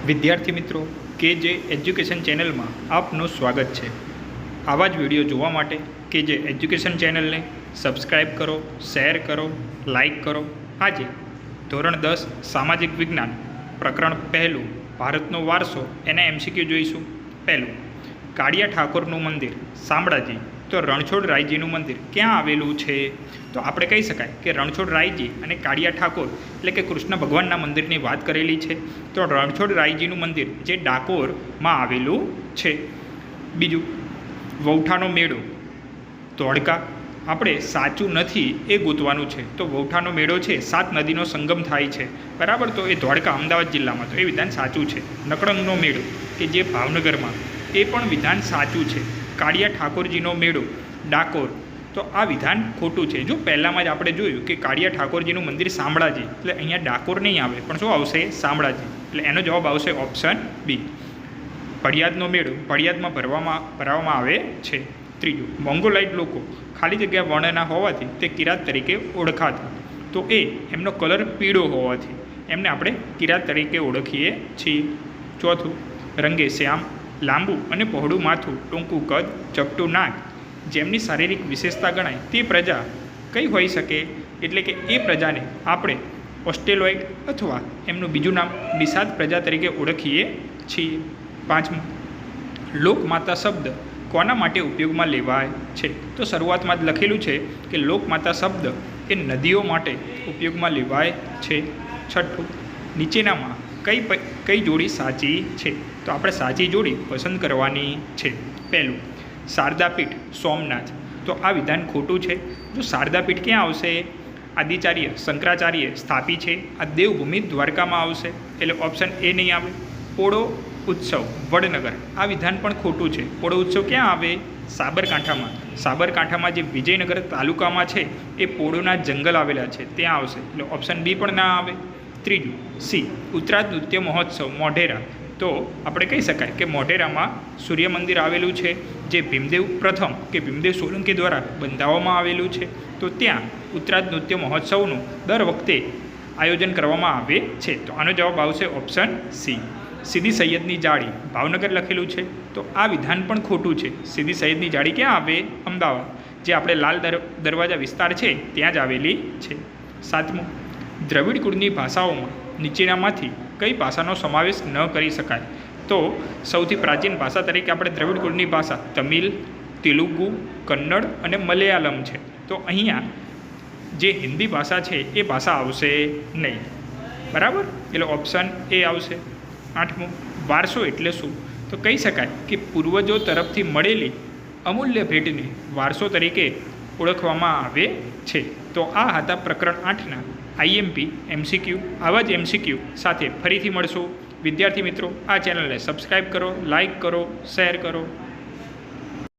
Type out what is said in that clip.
વિદ્યાર્થી મિત્રો KJ education ચેનલમાં આપનું સ્વાગત છે। આવા જ વિડીયો જોવા માટે KJ એજ્યુકેશન ચેનલને સબસ્ક્રાઈબ કરો, શેર કરો, લાઈક કરો। આજે ધોરણ 10 સામાજિક વિજ્ઞાન પ્રકરણ પહેલું ભારતનો વારસો એના MCQ જોઈશું। પહેલું, કાળિયા ઠાકોરનું મંદિર શામળાજી તો રણછોડ રાયજીનું મંદિર ક્યાં આવેલું છે? તો આપણે કહી શકાય કે રણછોડ રાયજી અને કાળિયા ઠાકોર એટલે કે કૃષ્ણ ભગવાનના મંદિરની વાત કરેલી છે। તો રણછોડ રાયજીનું મંદિર જે ડાકોરમાં આવેલું છે। બીજું, વૌઠાનો મેળો ધોળકા આપણે સાચું નથી એ ગોતવાનું છે। તો વૌઠાનો મેળો છે 7 નદીનો સંગમ થાય છે, બરાબર। તો એ ધોળકા અમદાવાદ જિલ્લામાં, તો એ વિધાન સાચું છે। નકળંગનો મેળો કે જે ભાવનગરમાં, એ પણ વિધાન સાચું છે। કાળિયા ઠાકોરજીનો મેળો ડાકોર, તો આ વિધાન ખોટું છે। જો પહેલાંમાં જ આપણે જોયું કે કાળિયા ઠાકોરજીનું મંદિર શામળાજી, એટલે અહીંયા ડાકોર નહીં આવે પણ શું આવશે? શામળાજી, એટલે એનો જવાબ આવશે ઓપ્શન બી। ભળિયાદનો મેળો ભળિયાદમાં ભરવામાં આવે છે। ત્રીજું, મોંગોલાઇટ લોકો ખાલી જગ્યા વર્ણના હોવાથી તે કિરાત તરીકે ઓળખાતા, તો એ એમનો કલર પીળો હોવાથી એમને આપણે કિરાત તરીકે ઓળખીએ છીએ। ચોથું, રંગે શ્યામ, લાંબુ અને પહોળું માથું, ટૂંકું કદ, ચપટું નાક, જેમની શારીરિક વિશેષતા ગણાય તે પ્રજા કઈ હોઈ શકે? એટલે કે એ પ્રજાને આપણે ઓસ્ટ્રેલોઇડ અથવા એમનું બીજું નામ નિષાદ પ્રજા તરીકે ઓળખીએ છીએ। પાંચમું, લોકમાતા શબ્દ કોના માટે ઉપયોગમાં લેવાય છે? તો શરૂઆતમાં જ લખેલું છે કે લોકમાતા શબ્દ એ નદીઓ માટે ઉપયોગમાં લેવાય છે। છઠ્ઠું, નીચેનામાં કઈ જોડી સાચી છે? તો આપણે સાચી જોડી પસંદ કરવાની છે। પહેલું, શારદાપીઠ સોમનાથ, તો આ વિધાન ખોટું છે। જો શારદાપીઠ ક્યાં આવશે? આદિચાર્ય શંકરાચાર્ય સ્થાપી છે, આ દેવભૂમિ દ્વારકામાં આવશે, એટલે ઓપ્શન એ નહીં આવે। પોળો ઉત્સવ વડનગર, આ વિધાન પણ ખોટું છે। પોળો ઉત્સવ ક્યાં આવે? સાબરકાંઠામાં, સાબરકાંઠામાં જે વિજયનગર તાલુકામાં છે એ પોળોના જંગલ આવેલા છે, ત્યાં આવશે, એટલે ઓપ્શન બી પણ ના આવે। ત્રીજું, સી ઉત્તરાધ નૃત્ય મહોત્સવ મોઢેરા, તો આપણે કહી શકાય કે મોઢેરામાં સૂર્ય મંદિર આવેલું છે જે ભીમદેવ પ્રથમ કે ભીમદેવ સોલંકી દ્વારા બંધાવવામાં આવેલું છે। તો ત્યાં ઉત્તરાધ નૃત્ય મહોત્સવનું દર વખતે આયોજન કરવામાં આવે છે, તો આનો જવાબ આવશે ઓપ્શન સી। સીદી સૈયદની જાળી ભાવનગર લખેલું છે, તો આ વિધાન પણ ખોટું છે। સીદી સૈયદની જાળી ક્યાં આવે? અમદાવાદ, જે આપણે લાલ દરવાજા વિસ્તાર છે ત્યાં જ આવેલી છે। સાતમું, દ્રવિડ કુળની ભાષાઓમાં નીચેનામાંથી કઈ ભાષાનો સમાવેશ ન કરી શકાય? તો સૌથી પ્રાચીન ભાષા તરીકે આપણે દ્રવિડ કુળની ભાષા તમિલ, તેલુગુ, કન્નડ અને મલયાલમ છે, તો અહીંયા જે હિન્દી ભાષા છે એ ભાષા આવશે નહીં, બરાબર, એટલે ઓપ્શન એ આવશે। આઠમું, વારસો એટલે શું? તો કહી શકાય કે પૂર્વજો તરફથી મળેલી અમૂલ્ય ભેટને વારસો તરીકે ઓળખવામાં આવે છે। તો આ હતા પ્રકરણ 8ના IMP MCQ। આવા જ MCQ સાથે ફરીથી મળશું। વિદ્યાર્થી મિત્રો, આ ચેનલને સબસ્ક્રાઈબ કરો, લાઈક કરો, શેર કરો।